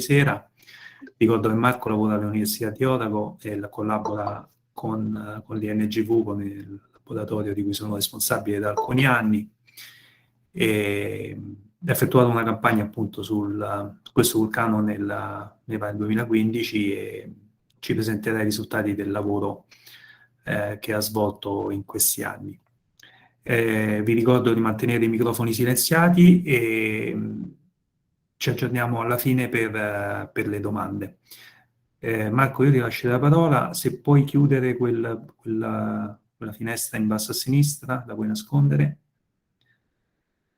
sera. Ricordo che Marco lavora all'Università di Otago e collabora con l'INGV, con il laboratorio di cui sono responsabile da alcuni anni, e ha effettuato una campagna appunto su questo vulcano nel 2015 e ci presenterà i risultati del lavoro che ha svolto in questi anni. Vi ricordo di mantenere i microfoni silenziati e ci aggiorniamo alla fine per le domande. Marco, io ti lascio la parola, se puoi chiudere quella finestra in basso a sinistra, la puoi nascondere.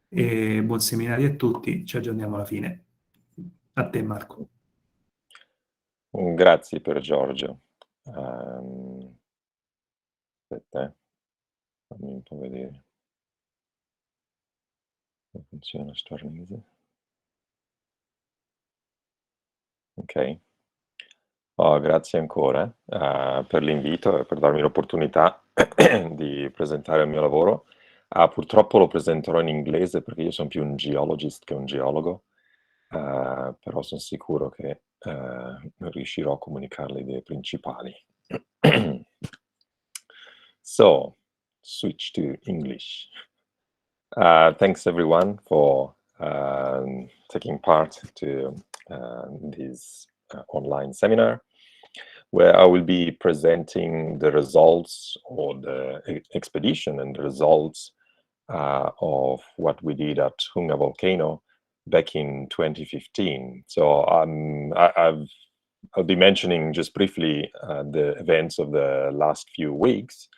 E buon seminario a tutti, ci aggiorniamo alla fine. A te, Marco. Grazie per Giorgio. Aspetta, fammi un po' vedere come funziona sto release. Ok. Grazie ancora per l'invito e per darmi l'opportunità di presentare il mio lavoro. Purtroppo lo presenterò in inglese perché io sono più un geologist che un geologo, però sono sicuro che riuscirò a comunicare le idee principali. So, switch to English. Thanks everyone for taking part to this online seminar, where I will be presenting the results or the expedition and the results of what we did at Hunga volcano back in 2015. So I'll be mentioning just briefly the events of the last few weeks,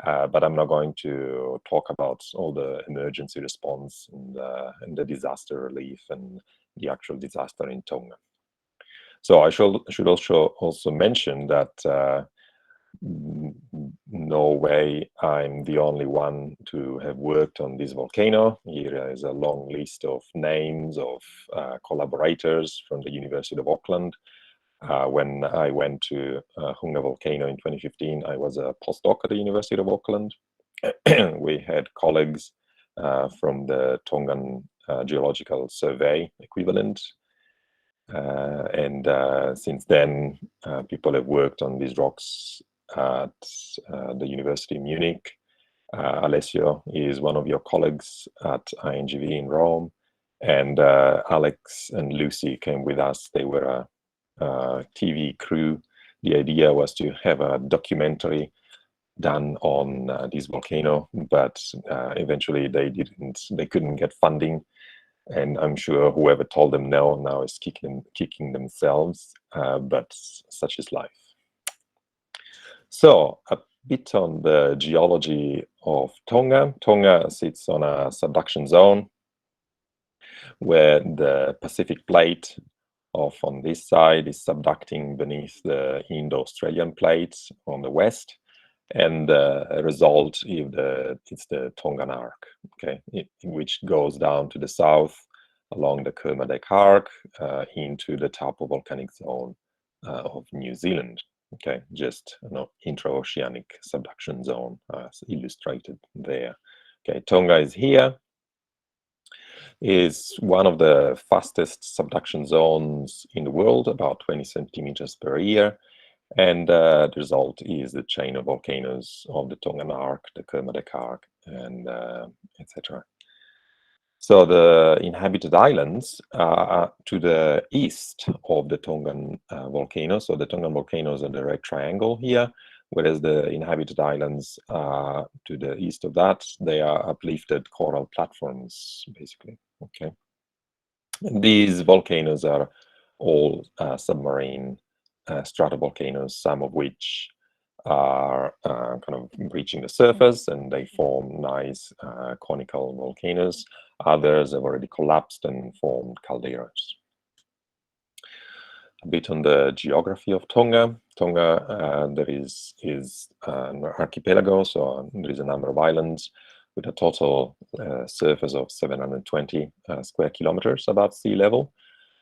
but I'm not going to talk about all the emergency response and the disaster relief and the actual disaster in Tonga. So I should also mention that no way I'm the only one to have worked on this volcano. Here is a long list of names of collaborators from the University of Auckland. When I went to Hunga volcano in 2015, I was a postdoc at the University of Auckland. We had colleagues from the Tongan Geological Survey equivalent. And since then, people have worked on these rocks at the University of Munich. Alessio is one of your colleagues at INGV in Rome. And Alex and Lucy came with us. They were a TV crew. The idea was to have a documentary done on this volcano, but eventually they couldn't get funding. And I'm sure whoever told them no now is kicking themselves, but such is life. So a bit on the geology of Tonga. Tonga sits on a subduction zone where the Pacific plate on this side is subducting beneath the Indo-Australian plate on the west. And the result is the Tongan arc, okay, which goes down to the south along the Kermadec arc into the Taupo volcanic zone of New Zealand. Okay, just intra-oceanic subduction zone as illustrated there. Okay, Tonga is here. Is one of the fastest subduction zones in the world, about 20 centimeters per year. And the result is the chain of volcanoes of the Tongan arc, the Kermadec arc, and etc. So the inhabited islands are to the east of the Tongan volcano. So the Tongan volcanoes are the red triangle here, whereas the inhabited islands to the east of that, they are uplifted coral platforms, basically. Okay. And these volcanoes are all submarine stratovolcanoes, some of which are kind of breaching the surface and they form nice conical volcanoes. Others have already collapsed and formed calderas. A bit on the geography of Tonga. Tonga, there is an archipelago, so there is a number of islands with a total surface of 720 square kilometers above sea level.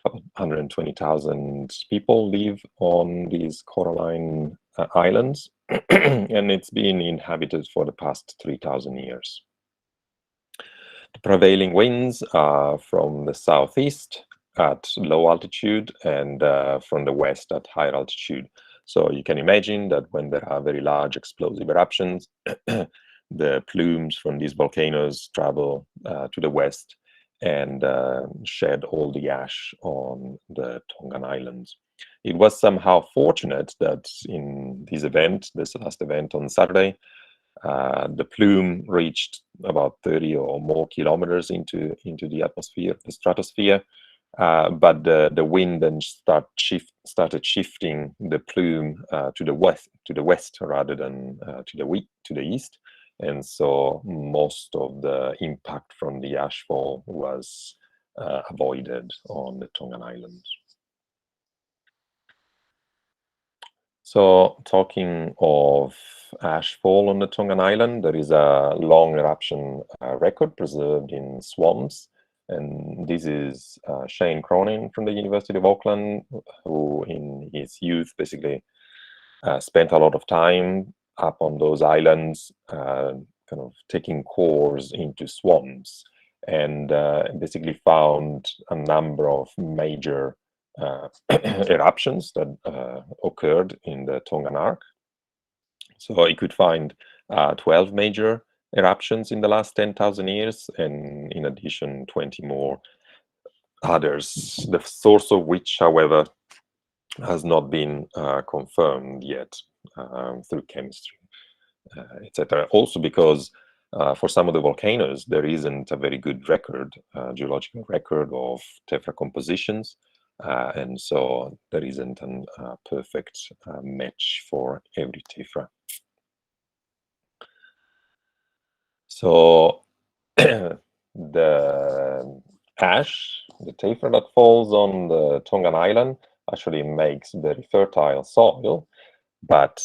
120,000 people live on these coralline islands, and it's been inhabited for the past 3,000 years. The prevailing winds are from the southeast, at low altitude and from the west at higher altitude. So you can imagine that when there are very large explosive eruptions, the plumes from these volcanoes travel to the west and shed all the ash on the Tongan Islands. It was somehow fortunate that in this event, this last event on Saturday, the plume reached about 30 or more kilometers into the atmosphere, the stratosphere, but the wind then started shifting the plume to the west rather than to the east, and so most of the impact from the ashfall was avoided on the Tongan Islands. So, talking of ashfall on the Tongan Island, there is a long eruption record preserved in swamps. And this is Shane Cronin from the University of Auckland, who in his youth basically spent a lot of time up on those islands, kind of taking cores into swamps, and basically found a number of major eruptions that occurred in the Tongan Arc. So he could find 12 major eruptions in the last 10,000 years, and in addition 20 more others, the source of which, however, has not been confirmed yet through chemistry, etc. Also because for some of the volcanoes, there isn't a very good record, geological record of tephra compositions, and so there isn't a perfect match for every tephra. So the ash, the tephra that falls on the Tongan Island, actually makes very fertile soil, but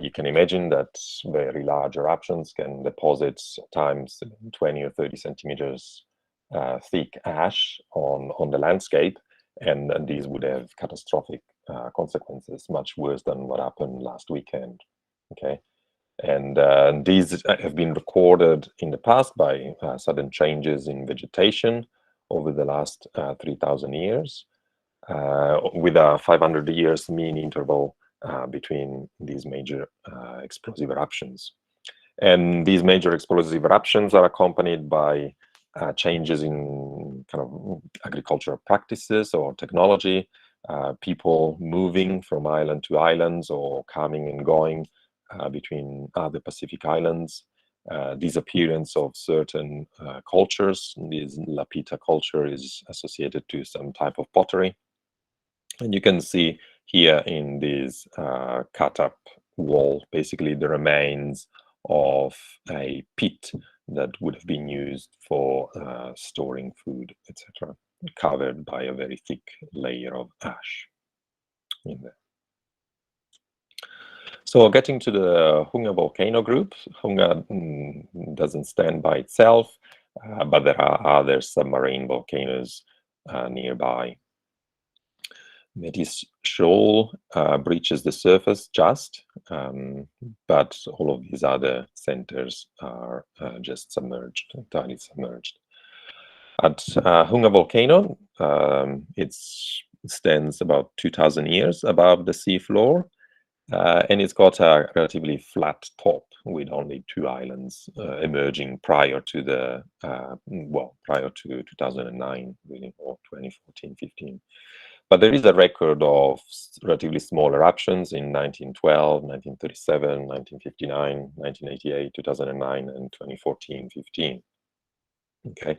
you can imagine that very large eruptions can deposit times 20 or 30 centimeters thick ash on the landscape, and these would have catastrophic consequences, much worse than what happened last weekend. Okay. And these have been recorded in the past by sudden changes in vegetation over the last 3,000 years, with a 500 years mean interval between these major explosive eruptions. And these major explosive eruptions are accompanied by changes in kind of agricultural practices or technology, people moving from island to islands or coming and going between other Pacific islands, disappearance of certain cultures. This Lapita culture is associated to some type of pottery. And you can see here in this cut up wall, basically the remains of a pit that would have been used for storing food, etc., covered by a very thick layer of ash in there. So getting to the Hunga volcano group, Hunga doesn't stand by itself, but there are other submarine volcanoes nearby. Metis shoal breaches the surface just, but all of these other centers are just submerged, entirely submerged. At Hunga volcano, it stands about 2,000 years above the sea floor, and it's got a relatively flat top with only two islands emerging prior to the prior to 2009, really, or 2014-15. But there is a record of relatively small eruptions in 1912, 1937, 1959, 1988, 2009, and 2014-15. Okay,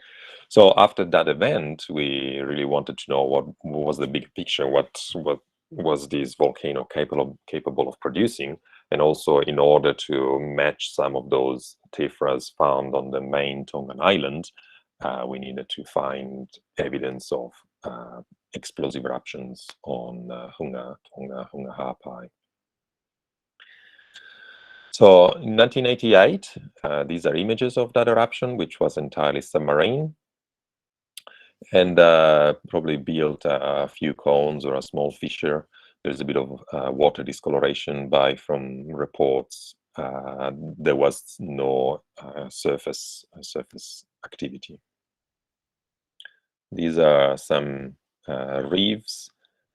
so after that event, we really wanted to know what was the big picture, what was this volcano capable of producing, and also in order to match some of those tephras found on the main Tongan island, we needed to find evidence of explosive eruptions on Hunga, Tonga, Hunga Ha'apai. So in 1988, these are images of that eruption, which was entirely submarine, and probably built a few cones or a small fissure. There's a bit of water discoloration from reports. There was no surface activity. These are some reefs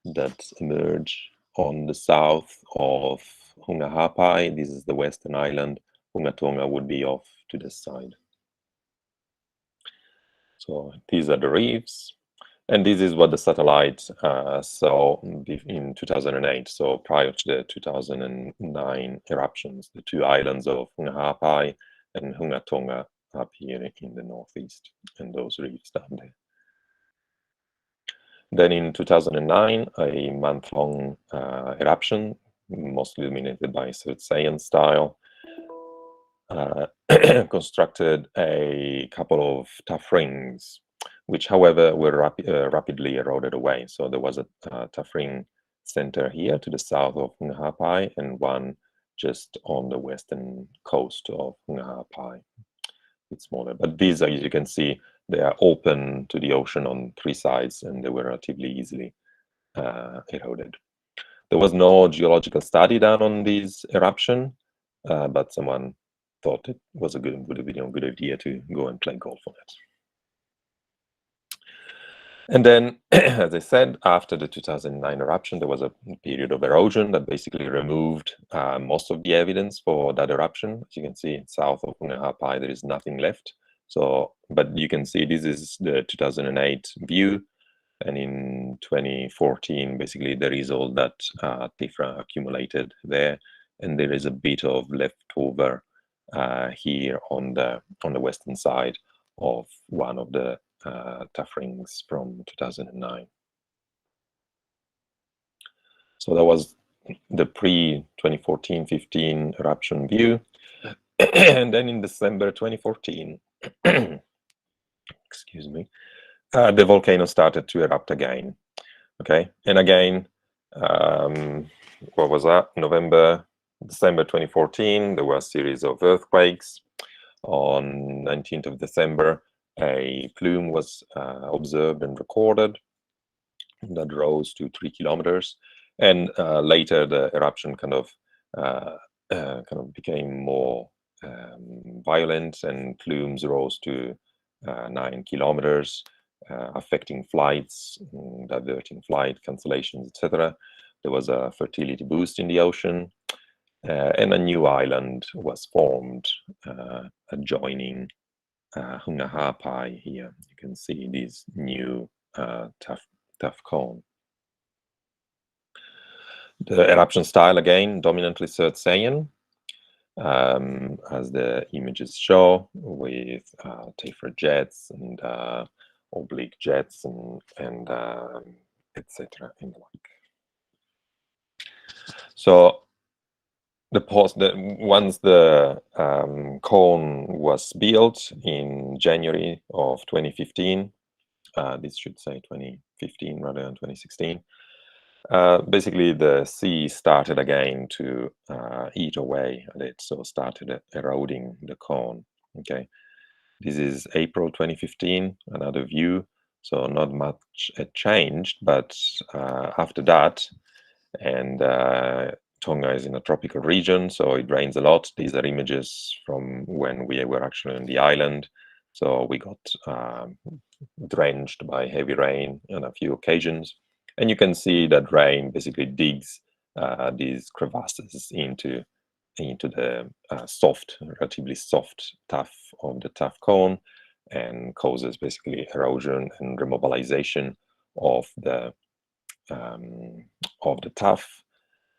that emerge on the south of Hunga Hapai. This is the western island. Hunga Tonga would be off to this side. So these are the reefs. And this is what the satellite saw in 2008, so prior to the 2009 eruptions, the two islands of Hunga Hapai and Hunga Tonga up here in the northeast, and those reefs down there. Then in 2009, a month-long eruption, mostly dominated by cessation style, constructed a couple of tough rings, which, however, were rapidly eroded away. So there was a tough ring center here to the south of Hunga Hapai and one just on the western coast of Hunga Hapai. It's smaller, but these, as you can see, they are open to the ocean on three sides, and they were relatively easily eroded. There was no geological study done on this eruption, but someone thought it was a good idea to go and play golf on it. And then, as I said, after the 2009 eruption, there was a period of erosion that basically removed most of the evidence for that eruption. As you can see, south of Hunga Hapai, there is nothing left. So, but you can see this is the 2008 view. And in 2014, basically, there is all that tephra accumulated there. And there is a bit of leftover here on the western side of one of the tough rings from 2009. So that was the pre-2014-15 eruption view. And then in December 2014, excuse me, the volcano started to erupt again. Okay, and again, what was that? December 2014, there were a series of earthquakes. On 19th of December, a plume was observed and recorded that rose to 3 kilometers, and later the eruption kind of became more violent, and plumes rose to 9 kilometers, affecting flights, diverting flight cancellations, etc. There was a fertility boost in the ocean, and a new island was formed adjoining Hunga Hapai here. You can see this new tough cone. The eruption style, again, dominantly cessation, as the images show, with tephra jets and oblique jets and etc. and the like. So once the cone was built in January of 2015, this should say 2015 rather than 2016, basically the sea started again to eat away at it, so started eroding the cone. Okay, this is April 2015, another view, so not much had changed, but after that, and Tonga is in a tropical region, so it rains a lot. These are images from when we were actually on the island. So we got drenched by heavy rain on a few occasions. And you can see that rain basically digs these crevasses into the relatively soft tuff of the tuff cone, and causes basically erosion and remobilization of the tuff.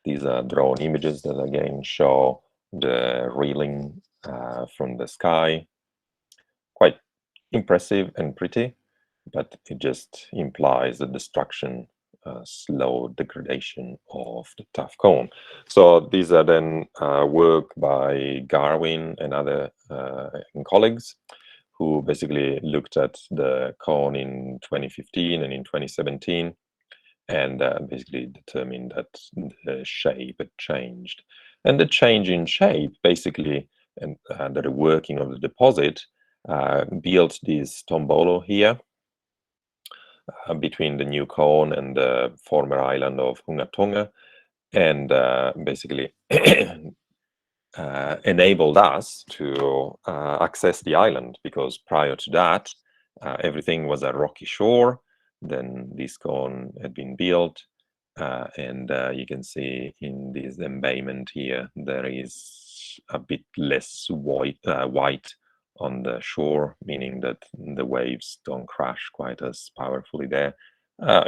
These are drone images that again show the reeling from the sky. Quite impressive and pretty, but it just implies the destruction, slow degradation of the tuff cone. So these are then work by Garwin and other colleagues, who basically looked at the cone in 2015 and in 2017, and basically determined that the shape had changed. And the change in shape, basically, and the reworking of the deposit, built this tombolo here between the new cone and the former island of Hunga Tonga, and basically enabled us to access the island, because prior to that, everything was a rocky shore. then this cone had been built. And you can see in this embayment here, there is a bit less white on the shore, meaning that the waves don't crash quite as powerfully there,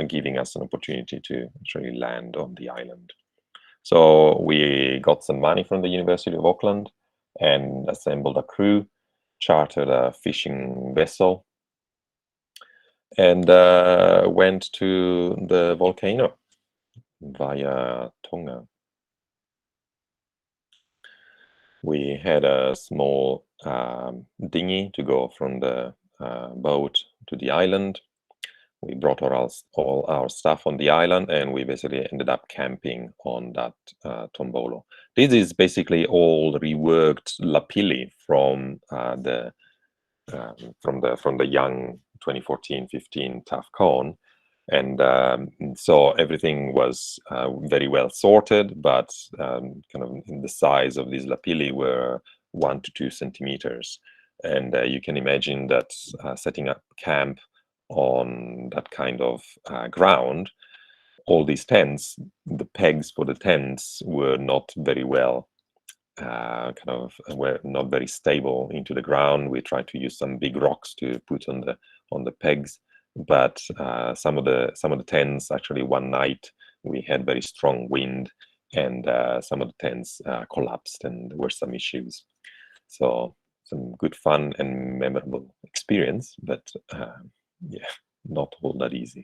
giving us an opportunity to actually land on the island. So we got some money from the University of Auckland and assembled a crew, chartered a fishing vessel, and went to the volcano via Tonga. We had a small dinghy to go from the boat to the island. We brought all our stuff on the island, and we basically ended up camping on that tombolo. This is basically all reworked lapilli from the young 2014-15 tough cone. And so everything was very well sorted, but kind of in the size of these lapilli were 1 to 2 centimeters. And you can imagine that setting up camp on that kind of ground, all these tents, the pegs for the tents were not very well, were not very stable into the ground. We tried to use some big rocks to put on the pegs. But some of the tents, actually one night we had very strong wind, and some of the tents collapsed, and there were some issues. So some good fun and memorable experience, but yeah, not all that easy.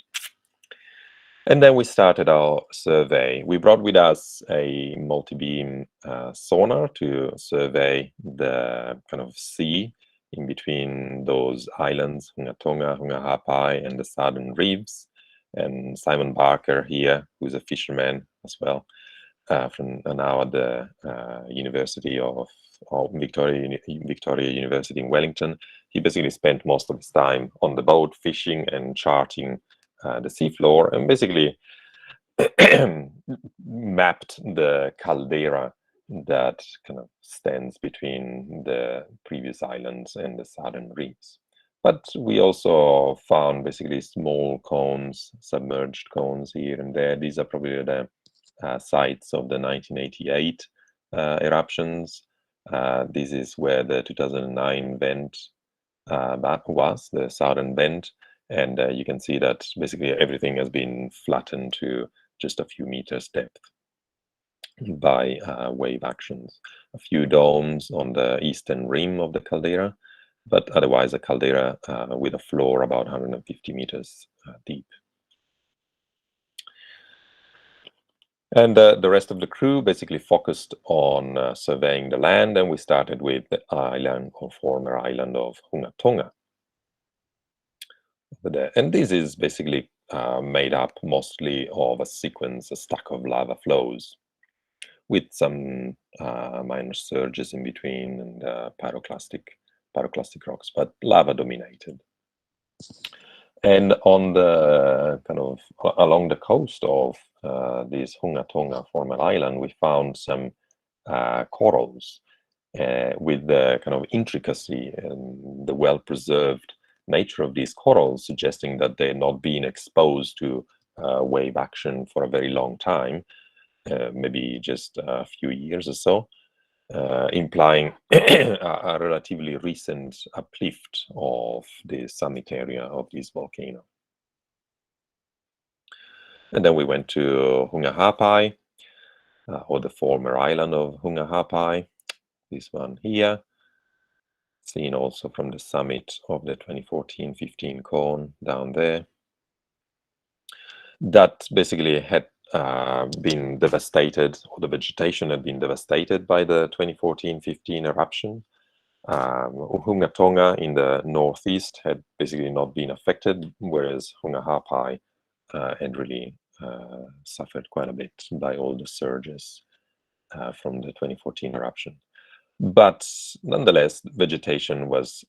And then we started our survey. We brought with us a multi-beam sonar to survey the kind of sea in between those islands, Hunga Tonga, Hunga Hapai, and the southern reefs. And Simon Barker here, who's a fisherman as well, from now at the University of Victoria University in Wellington. He basically spent most of his time on the boat fishing and charting the seafloor, and basically mapped the caldera that kind of stands between the previous islands and the southern reefs. But we also found basically small cones, submerged cones here and there. These are probably the sites of the 1988 eruptions. This is where the 2009 vent was, the southern vent. And you can see that basically everything has been flattened to just a few meters depth by wave actions. A few domes on the eastern rim of the caldera, but otherwise a caldera with a floor about 150 meters deep. And the rest of the crew basically focused on surveying the land, and we started with the island or former island of Hunga Tonga. And this is basically made up mostly of a stack of lava flows with some minor surges in between, and pyroclastic rocks, but lava dominated. And on the kind of along the coast of this Hunga Tonga former island, we found some corals with the kind of intricacy and the well-preserved nature of these corals, suggesting that they're not being exposed to wave action for a very long time, maybe just a few years or so, implying a relatively recent uplift of the summit area of this volcano. And then we went to Hunga Hapai, or the former island of Hunga Hapai, this one here, seen also from the summit of the 2014-15 cone down there. That basically had been devastated, or the vegetation had been devastated by the 2014-15 eruption. Hunga Tonga in the northeast had basically not been affected, whereas Hunga Hapai had really suffered quite a bit by all the surges from the 2014 eruption. But nonetheless, vegetation was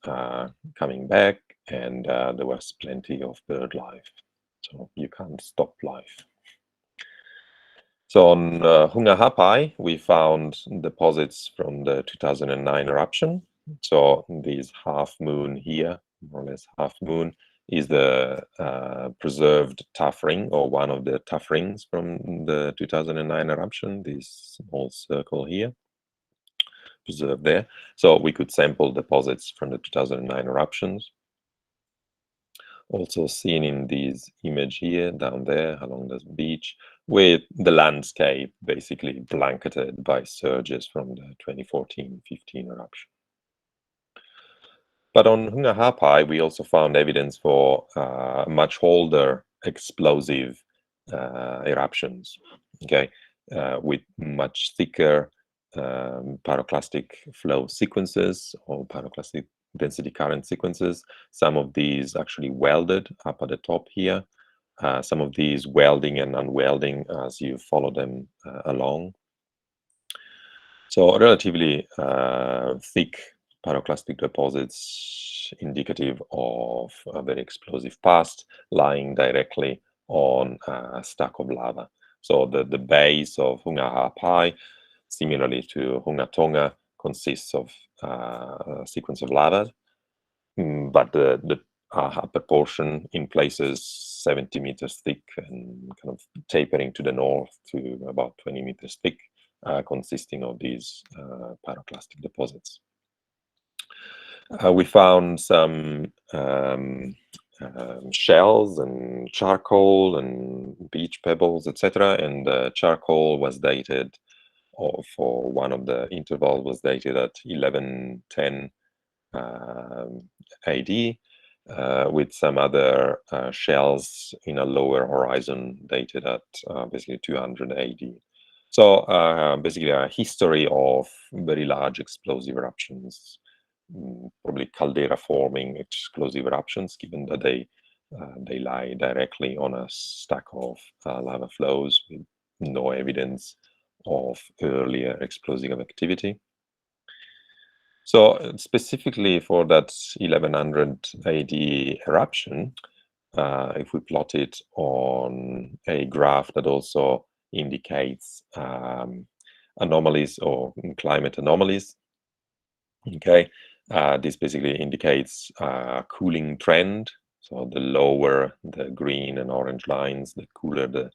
coming back, and there was plenty of bird life. So you can't stop life. So on Hunga Hapai, we found deposits from the 2009 eruption. So this half moon here, more or less half moon, is the preserved tuff ring, or one of the tuff rings from the 2009 eruption, this small circle here, preserved there. So we could sample deposits from the 2009 eruptions. Also seen in this image here, down there along this beach, with the landscape basically blanketed by surges from the 2014-15 eruption. But on Hunga Hapai, we also found evidence for much older explosive eruptions, okay, with much thicker pyroclastic flow sequences or pyroclastic density current sequences. Some of these actually welded up at the top here, some of these welding and unwelding as you follow them along. So relatively thick pyroclastic deposits indicative of a very explosive past lying directly on a stack of lava. So the base of Hunga Hapai, similarly to Hunga Tonga, consists of a sequence of lavas, but the upper portion in places 70 meters thick and kind of tapering to the north to about 20 meters thick, consisting of these pyroclastic deposits. We found some shells and charcoal and beach pebbles, etc. And the charcoal was dated, or for one of the intervals was dated at 1110 AD, with some other shells in a lower horizon dated at basically 200 AD. So basically a history of very large explosive eruptions, probably caldera-forming explosive eruptions, given that they lie directly on a stack of lava flows with no evidence of earlier explosive activity. So specifically for that 1100 AD eruption, if we plot it on a graph that also indicates anomalies or climate anomalies, okay, this basically indicates a cooling trend. So the lower the green and orange lines, the cooler the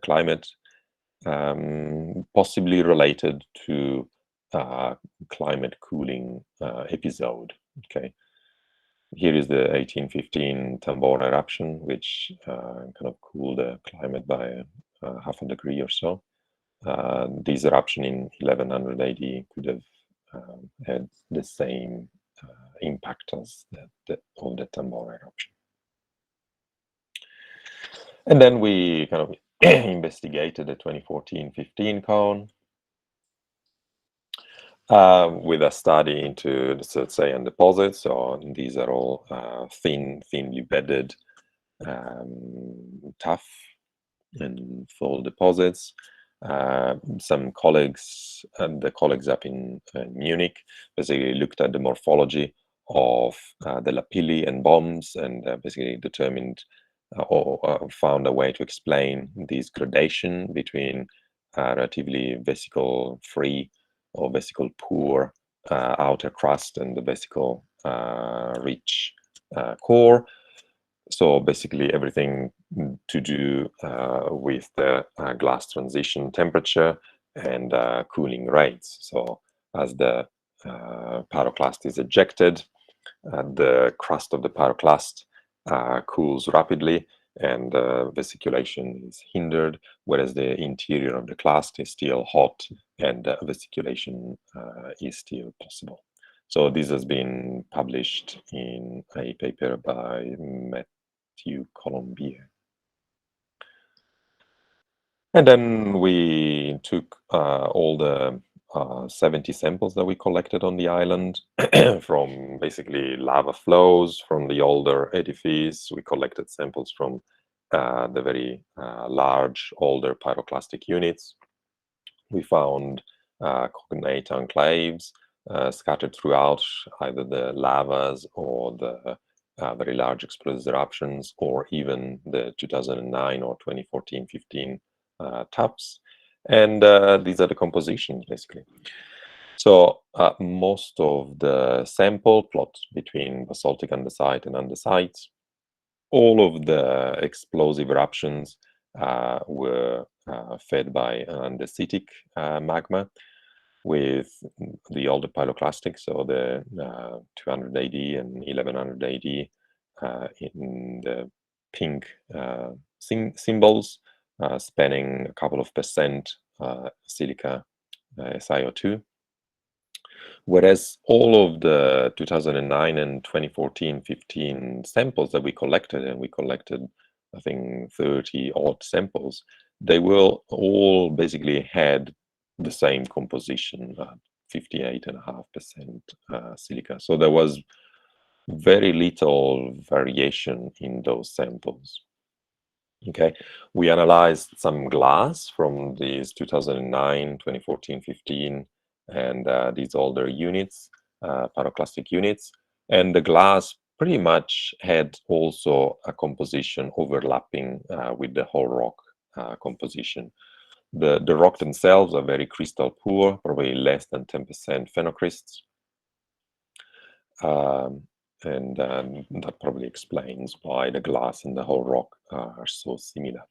climate, possibly related to climate cooling episode. Okay, here is the 1815 Tumblr eruption, which kind of cooled the climate by half a degree or so. This eruption in 1100 AD could have had the same impact as the Tumblr eruption. And then we kind of investigated the 2014-15 cone with a study into the cessation deposits. So these are all thinly bedded tuff and fold deposits. Some colleagues and the colleagues up in Munich basically looked at the morphology of the lapilli and bombs and basically determined or found a way to explain this gradation between relatively vesicle free or vesicle poor outer crust and the vesicle rich core. So basically everything to do with the glass transition temperature and cooling rates. So as the pyroclast is ejected, the crust of the pyroclast cools rapidly and vesiculation is hindered, whereas the interior of the clast is still hot and vesiculation is still possible. So this has been published in a paper by Matthew Colombier. And then we took all the 70 samples that we collected on the island from basically lava flows from the older edifice. We collected samples from the very large older pyroclastic units. We found cognate enclaves scattered throughout either the lavas or the very large explosive eruptions, or even the 2009 or 2014-15 taps. And these are the compositions, basically. So most of the sample plot between basaltic andesite and andesite all of the explosive eruptions were fed by andesitic magma with the older pyroclastic, so the 200 AD and 1100 AD in the pink symbols, spanning a couple of percent silica SiO2. Whereas all of the 2009 and 2014-15 samples that we collected, and we collected, I think, 30 odd samples, they will all basically had the same composition, 58.5% silica. So there was very little variation in those samples. Okay, we analyzed some glass from these 2009, 2014, 15, and these older units, pyroclastic units, and the glass pretty much had also a composition overlapping with the whole rock composition. The rock themselves are very crystal poor, probably less than 10% phenocrysts. And that probably explains why the glass and the whole rock are so similar.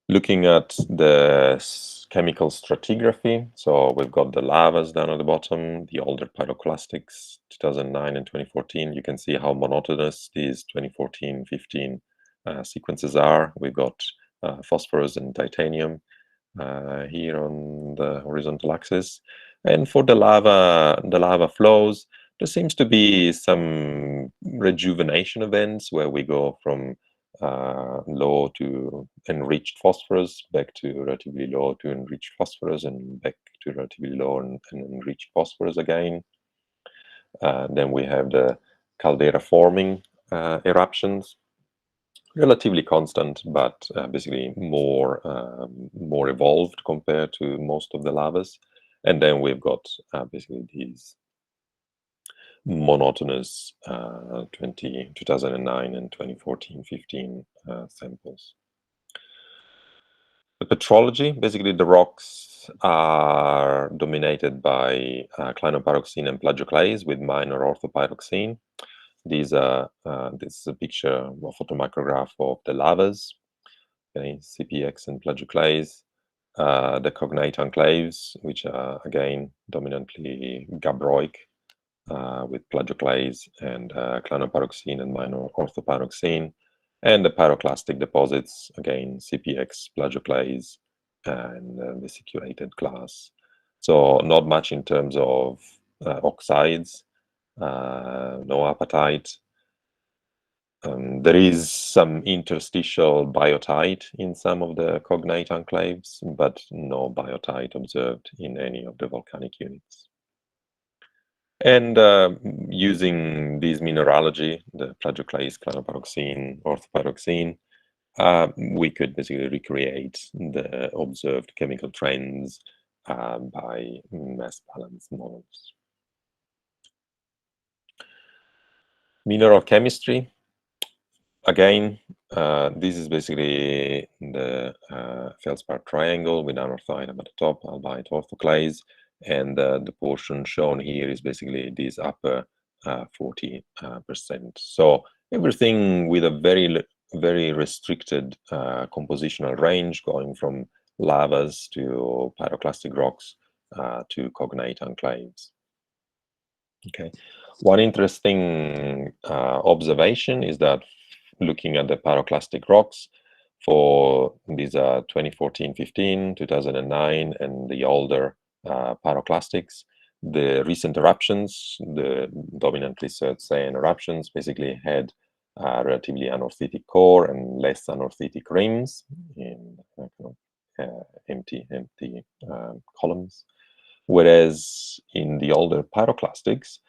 Looking at the chemical stratigraphy, so we've got the lavas down at the bottom, the older pyroclastics, 2009 and 2014. You can see how monotonous these 2014-15 sequences are. We've got phosphorus and titanium here on the horizontal axis. And for the lava flows, there seems to be some rejuvenation events where we go from low to enriched phosphorus, back to relatively low to enriched phosphorus, and back to relatively low and enriched phosphorus again. Then we have the caldera-forming eruptions, relatively constant, but basically more evolved compared to most of the lavas. And then we've got basically these monotonous 2009 and 2014-15 samples. The petrology, basically the rocks are dominated by clinopyroxene and plagioclase with minor orthopyroxene. These are this is a picture of a photomicrograph of the lavas, okay, CPX and plagioclase. The cognate enclaves, which are again dominantly gabbroic, with plagioclase and clinopyroxene and minor orthopyroxene, and the pyroclastic deposits, again CPX, plagioclase, and vesiculated glass. So not much in terms of oxides, no apatite. There is some interstitial biotite in some of the cognate enclaves, but no biotite observed in any of the volcanic units. And using this mineralogy, the plagioclase, clinopyroxene, orthopyroxene, we could basically recreate the observed chemical trends by mass balance models. Mineral chemistry. Again, this is basically the feldspar triangle with anorthite at the top, albite orthoclase, and the portion shown here is basically this upper 40%. So everything with a very restricted compositional range, going from lavas to pyroclastic rocks to cognate enclaves. Okay, one interesting observation is that looking at the pyroclastic rocks for these 2014-15, 2009, and the older pyroclastics, the recent eruptions, the dominantly cessation eruptions, basically had relatively anorthitic core and less anorthitic rims in empty columns. Whereas in the older pyroclastics,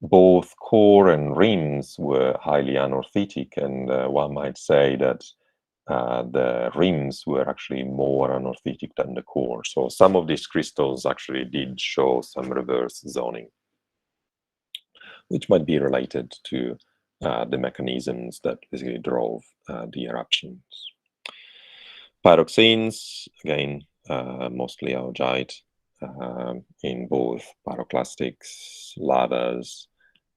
both core and rims were highly anorthitic, and one might say that the rims were actually more anorthitic than the core. So some of these crystals actually did show some reverse zoning, which might be related to the mechanisms that basically drove the eruptions. Pyroxenes, again, mostly augite, in both pyroclastics, lavas,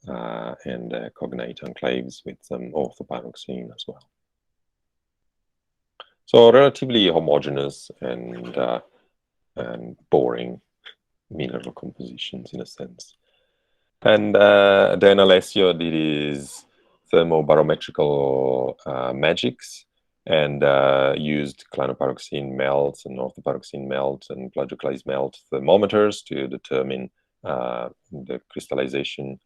and cognate enclaves with some orthopyroxene as well. So relatively homogeneous and boring mineral compositions in a sense. And then Alessio did his thermobarometrical magics and used clinopyroxene melt and orthopyroxene melt and plagioclase melt thermometers to determine the crystallization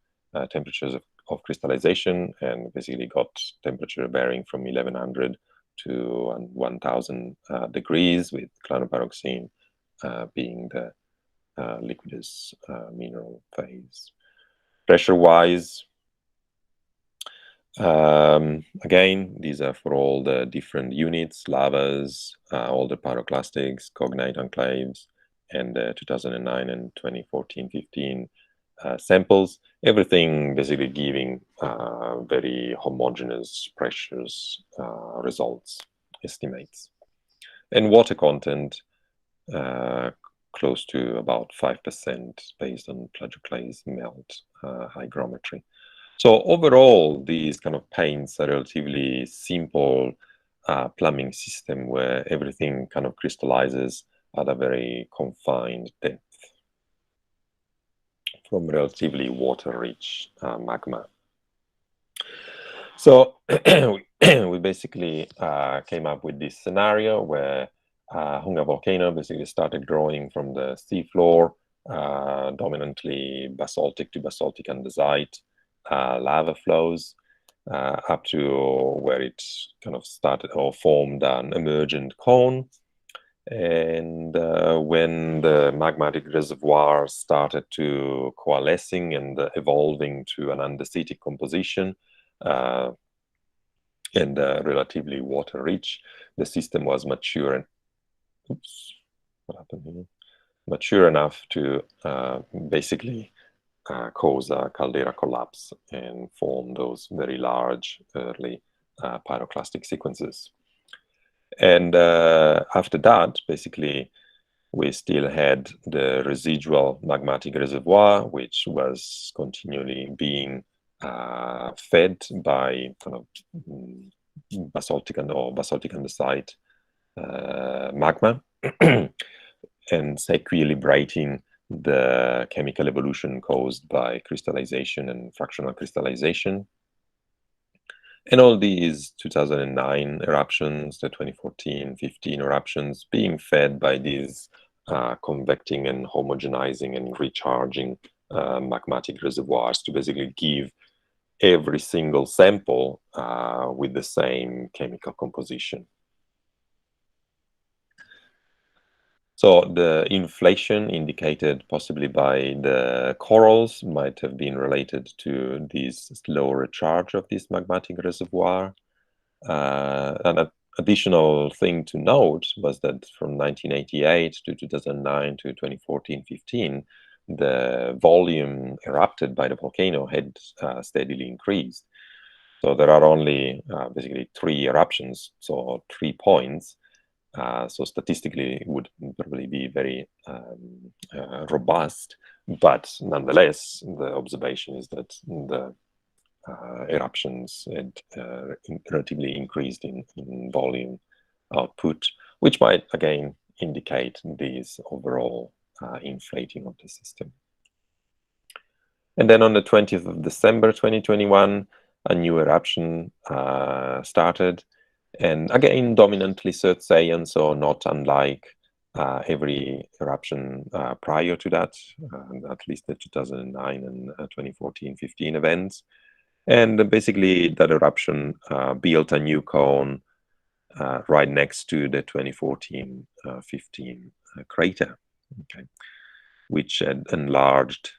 temperatures of crystallization, and basically got temperature varying from 1100 to 1000 degrees, with clinopyroxene being the liquidus mineral phase. Pressure-wise, again, these are for all the different units, lavas, all the pyroclastics, cognate enclaves, and 2009 and 2014-15 samples. Everything basically giving very homogeneous pressures results, estimates. And water content close to about 5% based on plagioclase melt hygrometry. So overall, these kind of paints a relatively simple plumbing system where everything kind of crystallizes at a very confined depth from relatively water-rich magma. So we basically came up with this scenario where Hunga volcano basically started growing from the seafloor, dominantly basaltic to basaltic andesite lava flows, up to where it kind of started or formed an emergent cone. And when the magmatic reservoir started to coalescing and evolving to an andesitic composition, and relatively water rich, the system was mature and mature enough to basically cause a caldera collapse and form those very large early pyroclastic sequences. And after that, basically, we still had the residual magmatic reservoir, which was continually being fed by kind of basaltic or basaltic andesite magma, and equilibrating the chemical evolution caused by crystallization and fractional crystallization. And all these 2009 eruptions, the 2014-15 eruptions, being fed by these convecting and homogenizing and recharging magmatic reservoirs to basically give every single sample with the same chemical composition. So the inflation indicated possibly by the corals might have been related to this slow recharge of this magmatic reservoir. An additional thing to note was that from 1988 to 2009 to 2014-15, the volume erupted by the volcano had steadily increased. So there are only basically 3 eruptions, so 3 points. So statistically, it would probably be very robust, but nonetheless, the observation is that the eruptions had relatively increased in volume output, which might again indicate this overall inflating of the system. And then on the 20th of December 2021, a new eruption started. And again, dominantly cessation, so not unlike every eruption prior to that, at least the 2009 and 2014-15 events. And basically, that eruption built a new cone right next to the 2014-15 crater, okay, which had enlarged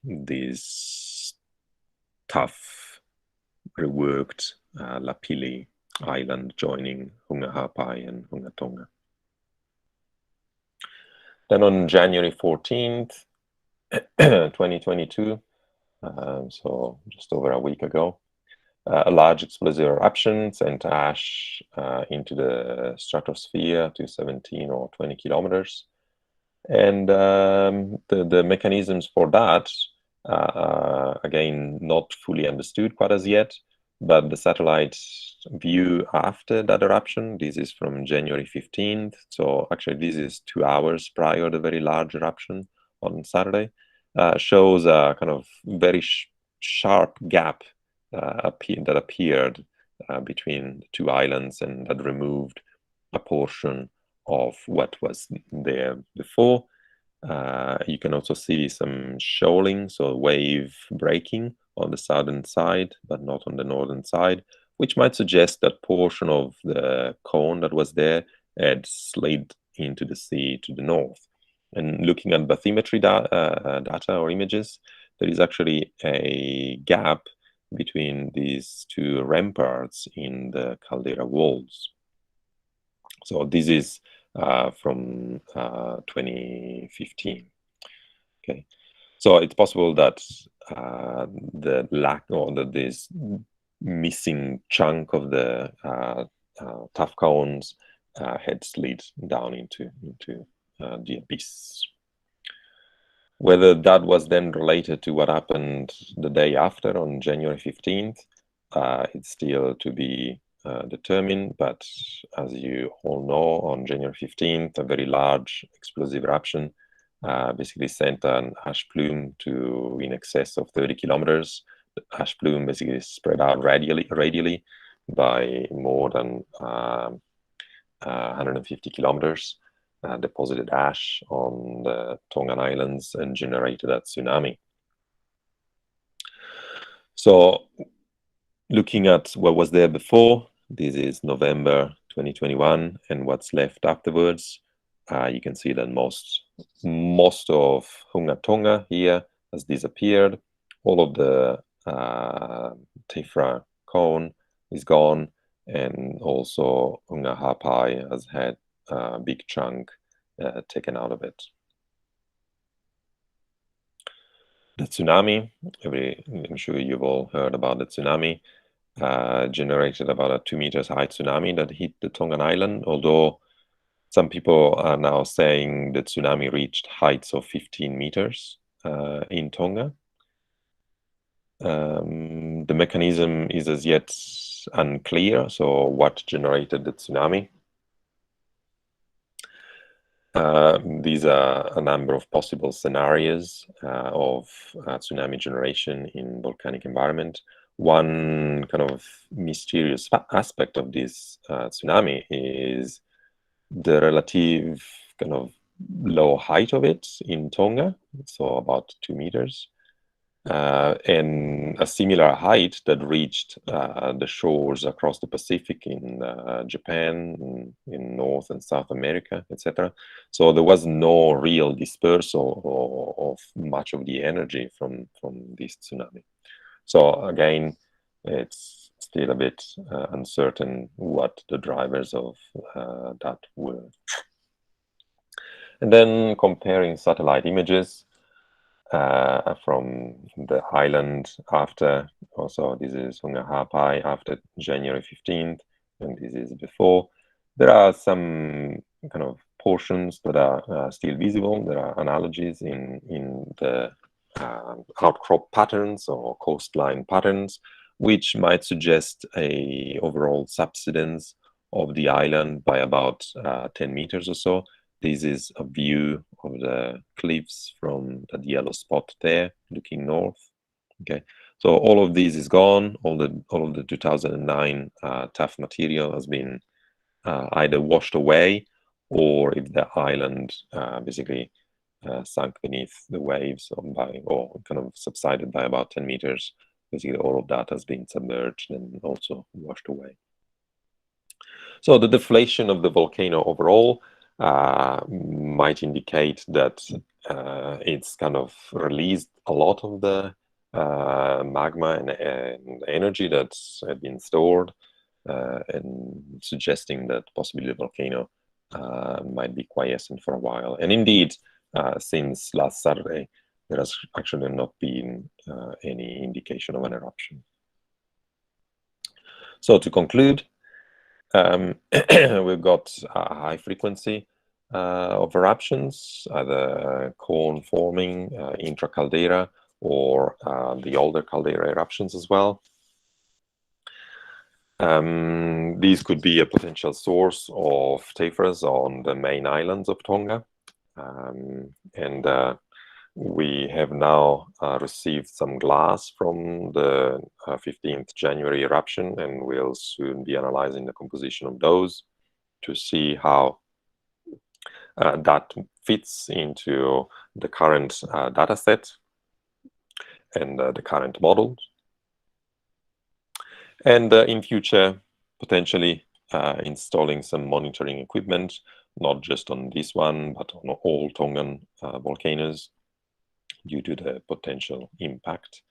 this tough, reworked lapilli island joining Hunga Hapai and Hunga Tonga. Then on January 14th, 2022, so just over a week ago, a large explosive eruption sent ash into the stratosphere to 17 or 20 kilometers. And the mechanisms for that, again, not fully understood quite as yet, but the satellite view after that eruption, this is from January 15th. So actually this is 2 hours prior to the very large eruption on Saturday, shows a kind of very sharp gap that appeared between the two islands, and that removed a portion of what was there before. You can also see some shoaling, so wave breaking on the southern side, but not on the northern side, which might suggest that portion of the cone that was there had slid into the sea to the north. And looking at bathymetry data or images, there is actually a gap between these two ramparts in the caldera walls. So this is from 2015. Okay, so it's possible that the lack or this missing chunk of the tough cones had slid down into the abyss. Whether that was then related to what happened the day after on January 15th, it's still to be determined, but as you all know, on January 15th, a very large explosive eruption basically sent an ash plume to in excess of 30 kilometers. The ash plume basically spread out radially by more than 150 kilometers, deposited ash on the Tongan Islands and generated a tsunami. So looking at what was there before, this is November 2021, and what's left afterwards, you can see that most of Hunga Tonga here has disappeared. All of the tephra cone is gone, and also Hunga Hapai has had a big chunk taken out of it. The tsunami, I'm sure you've all heard about the tsunami, generated about a 2 meters high tsunami that hit the Tongan island, although some people are now saying the tsunami reached heights of 15 meters in Tonga. The mechanism is as yet unclear, so what generated the tsunami? These are a number of possible scenarios of tsunami generation in volcanic environment. One kind of mysterious aspect of this tsunami is the relative kind of low height of it in Tonga, so about 2 meters, and a similar height that reached the shores across the Pacific in Japan, in North and South America, etc. So there was no real dispersal of much of the energy from this tsunami. So again, it's still a bit uncertain what the drivers of that were. And then comparing satellite images from the island after, also this is Hunga Hapai after January 15th, and this is before. There are some kind of portions that are still visible. There are analogies in the outcrop patterns or coastline patterns, which might suggest a overall subsidence of the island by about 10 meters or so. This is a view of the cliffs from that yellow spot there, looking north. Okay, so all of this is gone. All of the 2009 tough material has been either washed away, or if the island basically sunk beneath the waves or kind of subsided by about 10 meters, basically all of that has been submerged and also washed away. So the deflation of the volcano overall might indicate that it's kind of released a lot of the magma and energy that had been stored, and suggesting that possibly the volcano might be quiescent for a while. And indeed, since last Saturday, there has actually not been any indication of an eruption. So to conclude, we've got a high frequency of eruptions, either cone-forming, intra-caldera, or the older caldera eruptions as well. These could be a potential source of tephras on the main islands of Tonga. We have now received some glass from the 15th January eruption, and we'll soon be analyzing the composition of those to see how that fits into the current data set and the current models. And in future, potentially installing some monitoring equipment, not just on this one, but on all Tongan volcanoes due to the potential impact.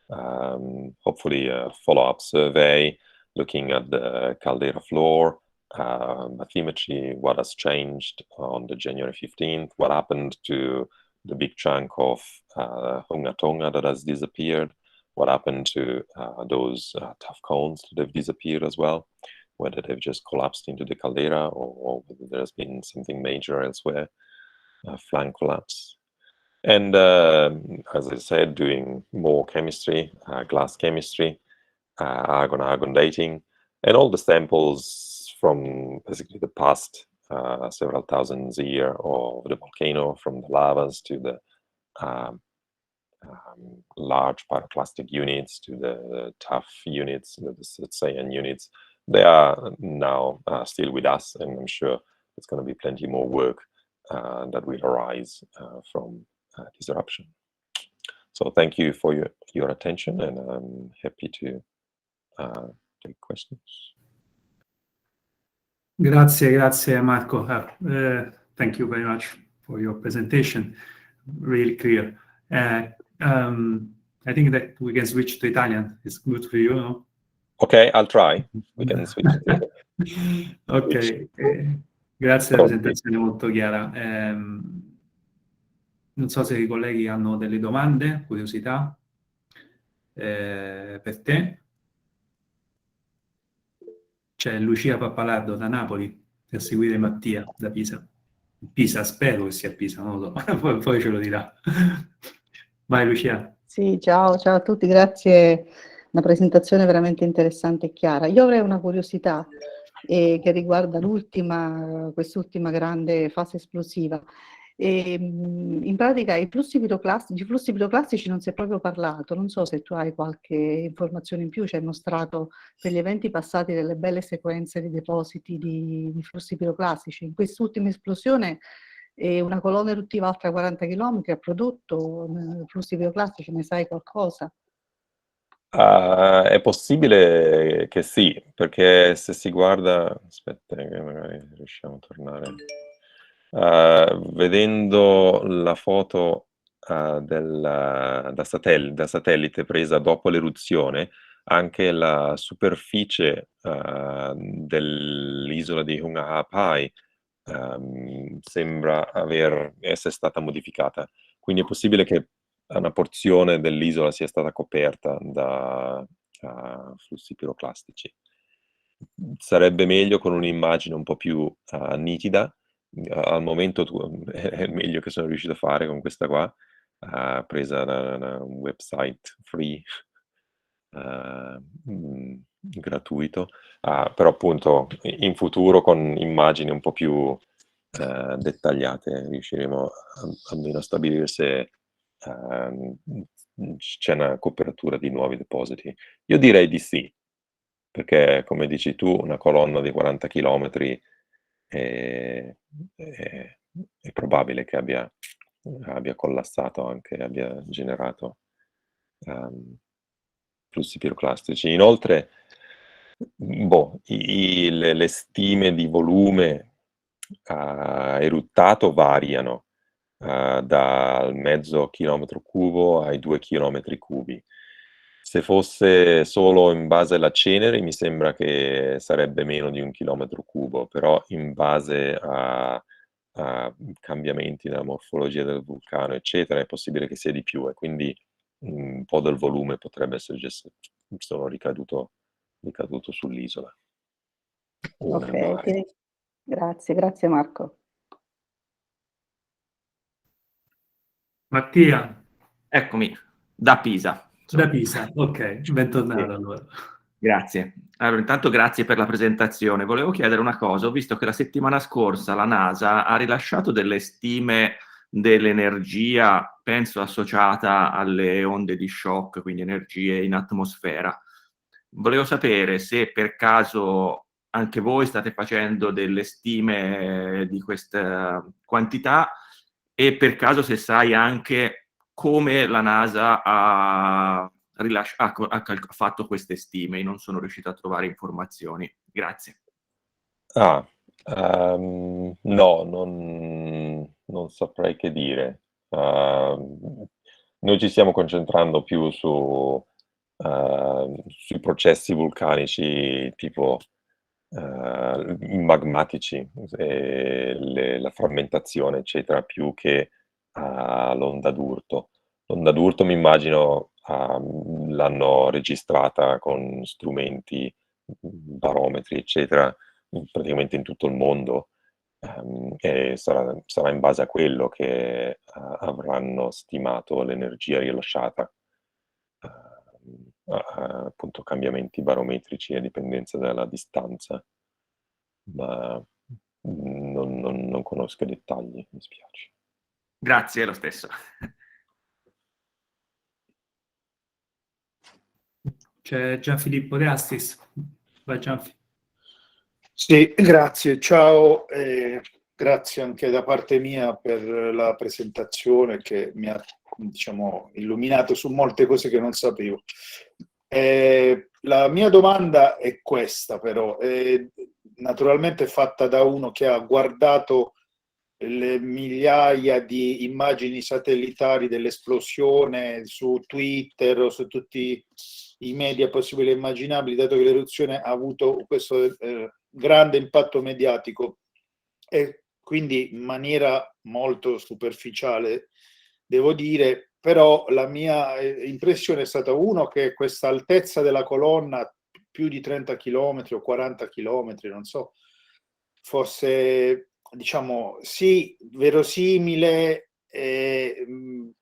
Hopefully a follow-up survey looking at the caldera floor, bathymetry, what has changed on the January 15th, what happened to the big chunk of Hunga Tonga that has disappeared, what happened to those tough cones that have disappeared as well, whether they've just collapsed into the caldera or whether there's been something major elsewhere, flank collapse. And as I said, doing more chemistry, glass chemistry, argon-argon dating, and all the samples from basically the past several thousands a year of the volcano, from the lavas to the large pyroclastic units to the tough units, the cessation units. They are now still with us, and I'm sure there's going to be plenty more work that will arise from this eruption. So thank you for your attention, and I'm happy to take questions. Grazie Marco. Thank you very much for your presentation. Really clear. I think that we can switch to Italian. It's good for you, no? Ok, I'll try. We can switch. Ok, grazie della presentazione molto chiara. Non so se i colleghi hanno delle domande, curiosità per te. C'è Lucia Pappalardo da Napoli per seguire Mattia da Pisa. Pisa, spero che sia Pisa, non lo so, poi ce lo dirà. Vai Lucia. Sì, ciao a tutti, grazie, una presentazione veramente interessante e chiara. Io avrei una curiosità che riguarda quest'ultima grande fase esplosiva. In pratica di flussi piroclastici non si è proprio parlato, non so se tu hai qualche informazione in più, ci hai mostrato per gli eventi passati delle belle sequenze di depositi di flussi piroclastici. In quest'ultima esplosione una colonna eruttiva alta 40 km ha prodotto flussi piroclastici, ne sai qualcosa? È possibile che sì, perché se si guarda, aspetta che magari riusciamo a tornare, vedendo la foto da satellite presa dopo l'eruzione, anche la superficie dell'isola di Hunga sembra essere stata modificata, quindi è possibile che una porzione dell'isola sia stata coperta da flussi piroclastici. Sarebbe meglio con un'immagine un po' più nitida. Al momento è il meglio che sono riuscito a fare con questa qua, presa da un website free gratuito, però appunto in futuro con immagini un po' più dettagliate riusciremo almeno a stabilire se c'è una copertura di nuovi depositi. Io direi di sì, perché come dici tu, una colonna di 40 km è probabile che abbia collassato, anche abbia generato flussi piroclastici. Inoltre, le stime di volume eruttato variano dal mezzo chilometro cubo ai 2 chilometri cubi. Se fosse solo in base alla cenere mi sembra che sarebbe meno di 1 chilometro cubo, però in base a cambiamenti nella morfologia del vulcano, eccetera, è possibile che sia di più, e quindi un po' del volume potrebbe essere solo ricaduto sull'isola. Ok, grazie Marco. Mattia, Eccomi, da Pisa. da Pisa, ok, bentornato Sì. allora. Grazie. Allora, intanto grazie per la presentazione. Volevo chiedere una cosa, ho visto che la settimana scorsa la NASA ha rilasciato delle stime dell'energia, penso associata alle onde di shock, quindi energie in atmosfera. Volevo sapere se per caso anche voi state facendo delle stime di questa quantità e per caso se sai anche come la NASA ha fatto queste stime. Io non sono riuscito a trovare informazioni. Grazie. No, non saprei che dire. Noi ci stiamo concentrando più sui processi vulcanici tipo magmatici, la frammentazione, eccetera, più che l'onda d'urto. L'onda d'urto mi immagino l'hanno registrata con strumenti, barometri, eccetera, praticamente in tutto il mondo, e sarà in base a quello che avranno stimato l'energia rilasciata, appunto cambiamenti barometrici a dipendenza dalla distanza, ma non conosco i dettagli, mi spiace. Grazie, lo stesso. C'è Gianfilippo De Astis. Vai Gianfi. Sì, grazie, ciao, grazie anche da parte mia per la presentazione che mi ha, diciamo, illuminato su molte cose che non sapevo. La mia domanda è questa, però, naturalmente fatta da uno che ha guardato le migliaia di immagini satellitari dell'esplosione su Twitter o su tutti i media possibili e immaginabili, dato che l'eruzione ha avuto questo grande impatto mediatico e quindi in maniera molto superficiale, devo dire, però la mia impressione è stata uno che questa altezza della colonna, più di 30 km o 40 km, non so, fosse, diciamo, sì, verosimile,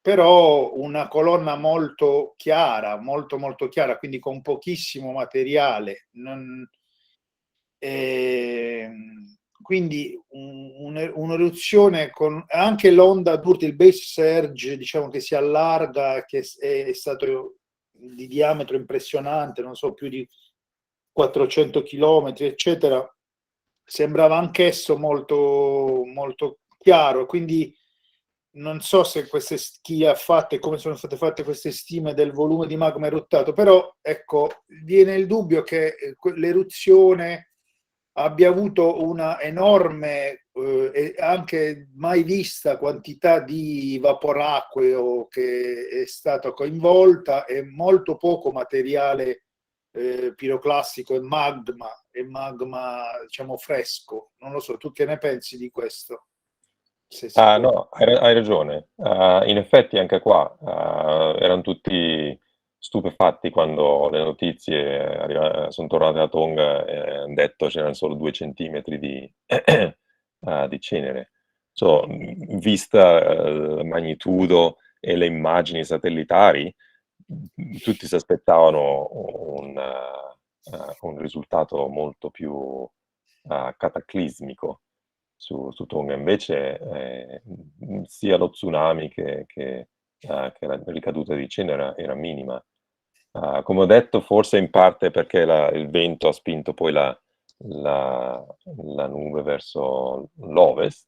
però una colonna molto chiara, molto chiara, quindi con pochissimo materiale. Quindi un'eruzione con anche l'onda d'urto, il base surge, diciamo, che si allarga, che è stato di diametro impressionante, non so, più di 400 km, eccetera, sembrava anch'esso molto chiaro. Quindi non so se chi ha fatto e come sono state fatte queste stime del volume di magma eruttato, però ecco, viene il dubbio che l'eruzione abbia avuto una enorme e anche mai vista quantità di vaporacqueo che è stata coinvolta e molto poco materiale piroclastico e magma, diciamo, fresco. Non lo so, tu che ne pensi di questo? No, hai ragione. In effetti anche qua erano tutti stupefatti quando le notizie sono tornate da Tonga e hanno detto c'erano solo 2 centimetri di cenere. Vista la magnitudo e le immagini satellitari, tutti si aspettavano un risultato molto più cataclismico su Tonga. Invece sia lo tsunami che la ricaduta di cenere era minima. Come ho detto, forse in parte perché il vento ha spinto poi la nube verso l'ovest,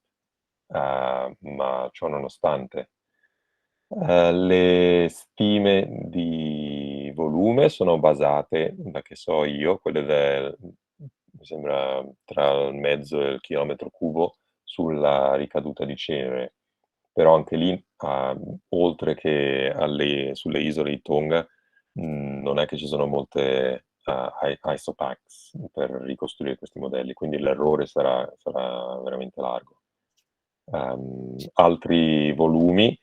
ma ciò nonostante. Le stime di volume sono basate, da che so io, quelle mi sembra tra il mezzo e il chilometro cubo, sulla ricaduta di cenere. Però anche lì, oltre che sulle isole di Tonga, non è che ci sono molte isopacks per ricostruire questi modelli, quindi l'errore sarà veramente largo. Altri volumi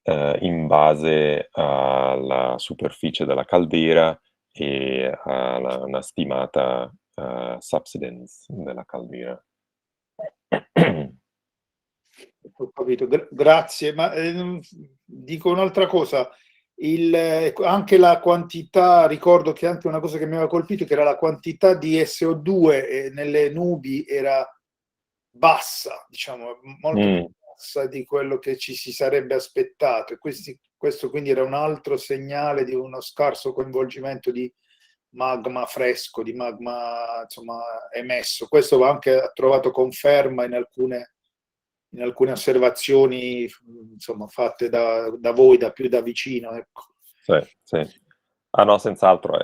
in base alla superficie della caldera e a una stimata subsidence della caldera. Ho capito, grazie. Ma dico un'altra cosa. Anche la quantità, ricordo che anche una cosa che mi aveva colpito, che era la quantità di SO2 nelle nubi era bassa, diciamo, molto più bassa di quello che ci si sarebbe aspettato. E questo quindi era un altro segnale di uno scarso coinvolgimento di magma fresco, di magma insomma emesso. Questo va anche trovato conferma in alcune osservazioni insomma fatte da voi più da vicino, ecco. Sì. Ah no, senz'altro.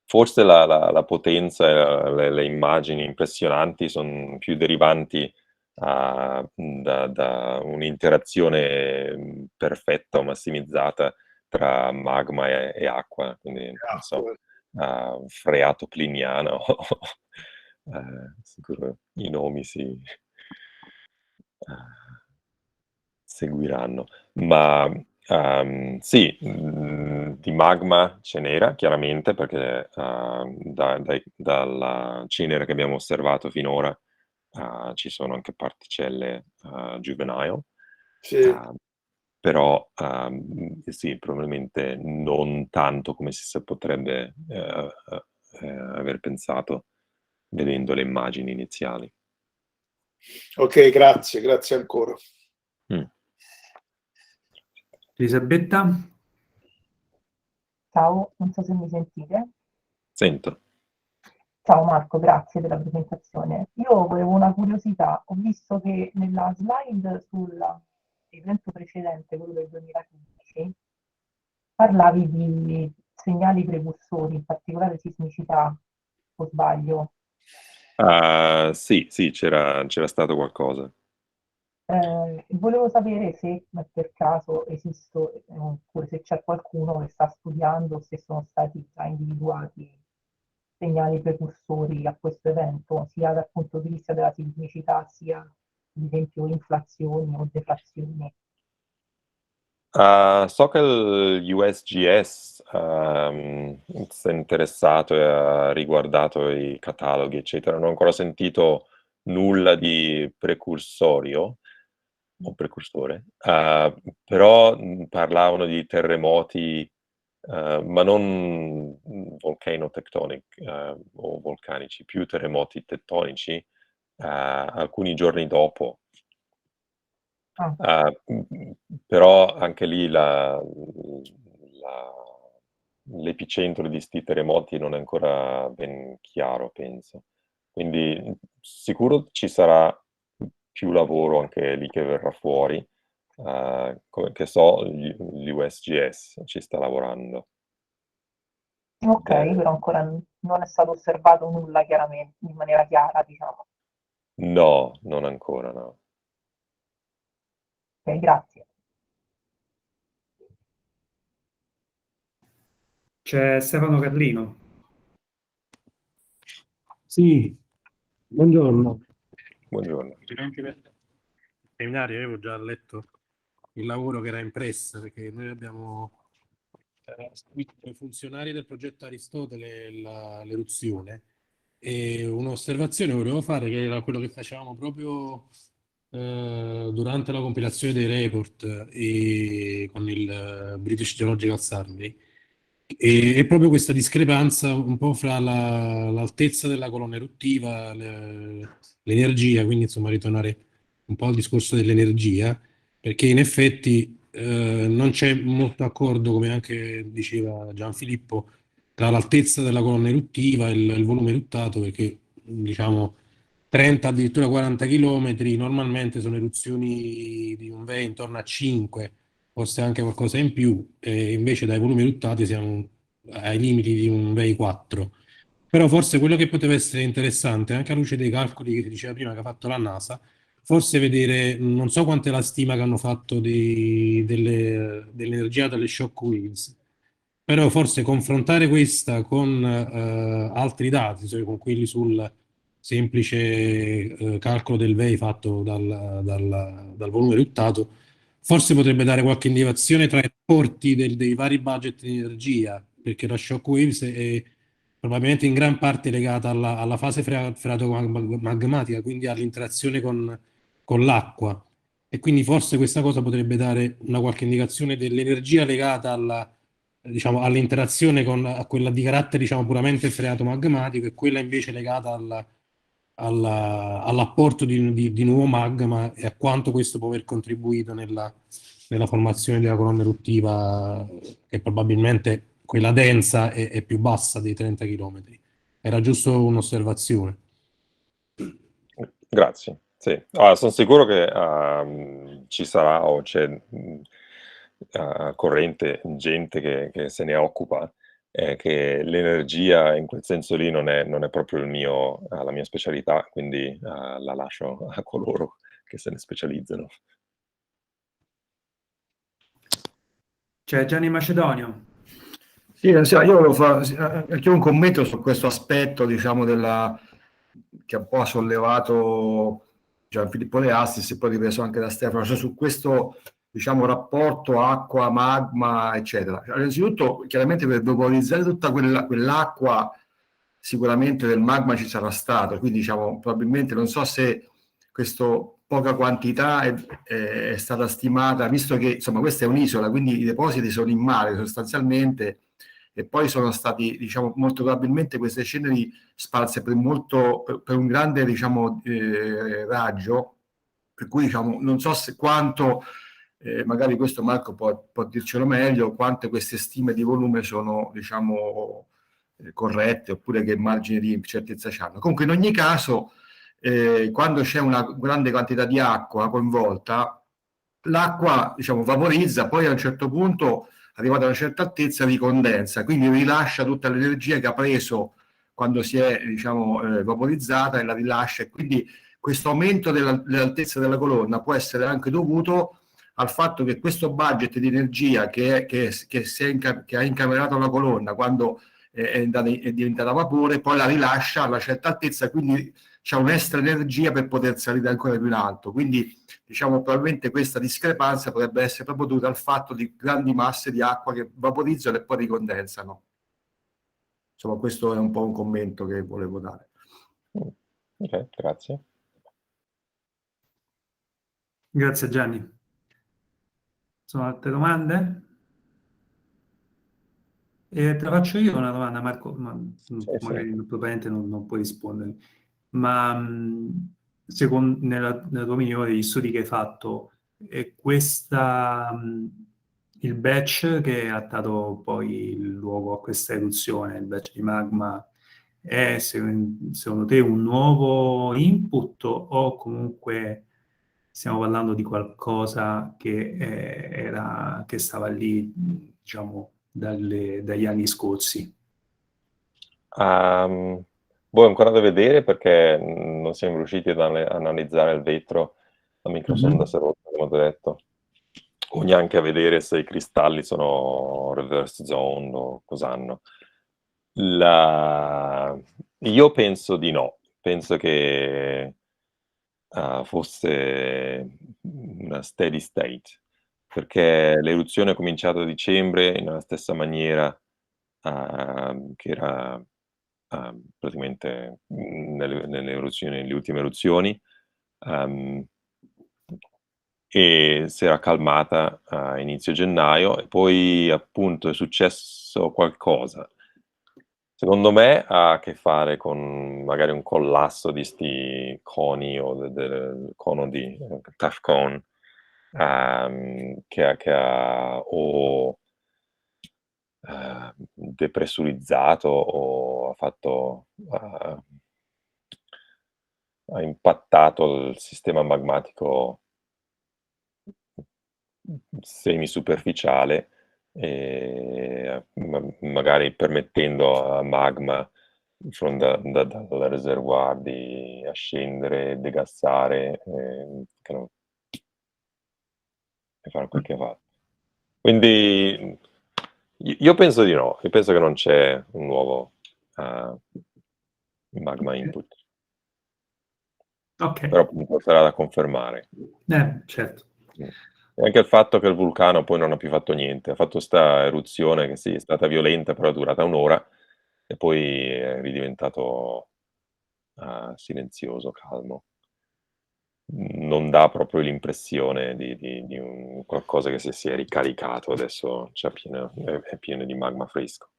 Forse la potenza e le immagini impressionanti sono più derivanti da un'interazione perfetta o massimizzata tra magma e acqua, quindi non so, freato pliniano, sicuro i nomi si seguiranno, ma sì, di magma ce n'era chiaramente, perché dalla cenere che abbiamo osservato finora ci sono anche particelle juvenile, Sì. però sì, probabilmente non tanto come si potrebbe aver pensato vedendo le immagini iniziali. Ok, grazie ancora. Elisabetta? Ciao, non so se mi sentite. Sento. Ciao Marco, grazie della presentazione. Io volevo una curiosità, ho visto che nella slide sull'evento precedente, quello del 2015, parlavi di segnali precursori, in particolare sismicità, o sbaglio? Sì, c'era stato qualcosa. Volevo sapere se per caso esiste, oppure se c'è qualcuno che sta studiando, se sono stati già individuati segnali precursori a questo evento, sia dal punto di vista della sismicità, sia ad esempio inflazioni o deflazioni. So che il USGS si è interessato e ha riguardato i cataloghi, eccetera. Non ho ancora sentito nulla di precursorio o precursore, però parlavano di terremoti, ma non volcano tectonic o vulcanici, più terremoti tettonici, alcuni giorni dopo. Però anche lì l'epicentro di sti terremoti non è ancora ben chiaro, penso. Quindi sicuro ci sarà più lavoro anche lì che verrà fuori. Che so, l'USGS ci sta lavorando. Ok, però ancora non è stato osservato nulla chiaramente, in maniera chiara, diciamo. No, non ancora, no. Ok, grazie. C'è Stefano Carlino. Sì, buongiorno. Buongiorno. Anche per il seminario avevo già letto il lavoro che era in press, perché noi abbiamo scritto ai funzionari del progetto Aristotele l'eruzione, e un'osservazione volevo fare, che era quello che facevamo proprio durante la compilazione dei report e con il British Geological Survey. E è proprio questa discrepanza un po' fra l'altezza della colonna eruttiva, l'energia, quindi insomma ritornare un po' al discorso dell'energia, perché in effetti non c'è molto accordo, come anche diceva Gianfilippo, tra l'altezza della colonna eruttiva e il volume eruttato, perché diciamo 30, addirittura 40 chilometri normalmente sono eruzioni di un VE intorno a 5, forse anche qualcosa in più, e invece dai volumi eruttati siamo ai limiti di un VEI 4. Però forse quello che poteva essere interessante, anche a luce dei calcoli che si diceva prima che ha fatto la NASA, forse vedere, non so quanta è la stima che hanno fatto dell'energia dalle shock waves, però forse confrontare questa con altri dati, cioè con quelli sul semplice calcolo del VEI fatto dal volume eruttato, forse potrebbe dare qualche indicazione tra i rapporti dei vari budget di energia, perché la shock waves è probabilmente in gran parte legata alla fase freato-magmatica, quindi all'interazione con con l'acqua, e quindi forse questa cosa potrebbe dare una qualche indicazione dell'energia legata diciamo, all'interazione a quella di carattere, diciamo, puramente freato-magmatico, e quella invece legata all'apporto di nuovo magma, e a quanto questo può aver contribuito nella formazione della colonna eruttiva, che probabilmente quella densa è più bassa dei 30 km. Era giusto un'osservazione. Grazie. Sì. Allora, sono sicuro che ci sarà o c'è corrente gente che se ne occupa, che l'energia in quel senso lì non è proprio la mia specialità, quindi la lascio a coloro che se ne specializzano. C'è Gianni Macedonio. Sì, io volevo fare anche un commento su questo aspetto, diciamo, che un po' ha sollevato Gianfilippo De Astis e poi ripreso anche da Stefano, cioè su questo, diciamo, rapporto acqua, magma, eccetera. Cioè, innanzitutto, chiaramente per vaporizzare tutta quell'acqua, sicuramente del magma ci sarà stato, quindi diciamo, probabilmente non so se questa poca quantità è stata stimata, visto che insomma questa è un'isola, quindi i depositi sono in mare sostanzialmente, e poi sono stati, diciamo, molto probabilmente queste ceneri sparse per un grande, diciamo, raggio, per cui diciamo non so se quanto, magari questo Marco può dircelo meglio, quante queste stime di volume sono, diciamo, corrette, oppure che margine di incertezza hanno. Comunque in ogni caso, quando c'è una grande quantità di acqua coinvolta, l'acqua, diciamo, vaporizza, poi a un certo punto, arrivata a una certa altezza, ricondensa, quindi rilascia tutta l'energia che ha preso quando si è, diciamo, vaporizzata, e la rilascia, e quindi questo aumento dell'altezza della colonna può essere anche dovuto al fatto che questo budget di energia che ha incamerato la colonna quando è diventata vapore, poi la rilascia a una certa altezza, quindi c'è un'extra energia per poter salire ancora più in alto. Quindi diciamo probabilmente questa discrepanza potrebbe essere proprio dovuta al fatto di grandi masse di acqua che vaporizzano e poi ricondensano. Insomma, questo è un po' un commento che volevo dare. Ok, grazie. Grazie Gianni. Sono altre domande? Te la faccio io una domanda, Marco, magari probabilmente non puoi rispondere, ma nella tua opinione, degli studi che hai fatto, è il batch che ha dato poi il luogo a questa eruzione, il batch di magma, è secondo te un nuovo input, o comunque stiamo parlando di qualcosa che stava lì, diciamo, dagli anni scorsi? Boh, ancora da vedere, perché non siamo riusciti ad analizzare il vetro a microsonda serologica, come ho detto, o neanche a vedere se i cristalli sono reverse zoned o cos'hanno. Io penso di no, penso che fosse una steady state, perché l'eruzione è cominciata a dicembre nella stessa maniera che era praticamente nelle ultime eruzioni, e si era calmata a inizio gennaio, e poi appunto è successo qualcosa. Secondo me ha a che fare con magari un collasso di sti coni, o del cono di tuff cone, che ha o depressurizzato, o ha impattato il sistema magmatico semisuperficiale, e magari permettendo a magma dal reservoir di ascendere, degassare, e fare quel che va. Quindi io penso di no, io penso che non c'è un nuovo magma input. Ok. Però comunque sarà da confermare. Certo. E anche il fatto che il vulcano poi non ha più fatto niente, ha fatto sta eruzione che sì, è stata violenta, però è durata un'ora, e poi è ridiventato silenzioso, calmo. non dà proprio l'impressione di un qualcosa che si è ricaricato, adesso è pieno di magma fresco.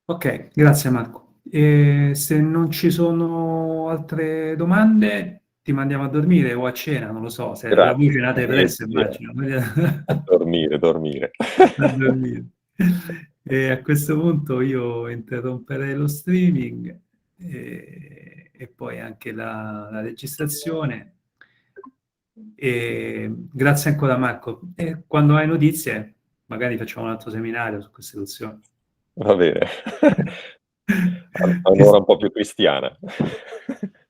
Ok, grazie Marco. E se non ci sono altre domande, ti mandiamo a dormire o a cena, non lo so, se la voi cenate presto, immagino. Dormire. A dormire. E a questo punto io interromperei lo streaming e poi anche la registrazione. E grazie ancora Marco. E quando hai notizie, magari facciamo un altro seminario su queste eruzioni. Va bene. A un'ora un po' più cristiana.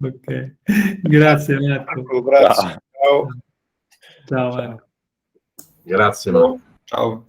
Ok, grazie Marco. Grazie. Ciao. Ciao Marco. Grazie Marco. Ciao.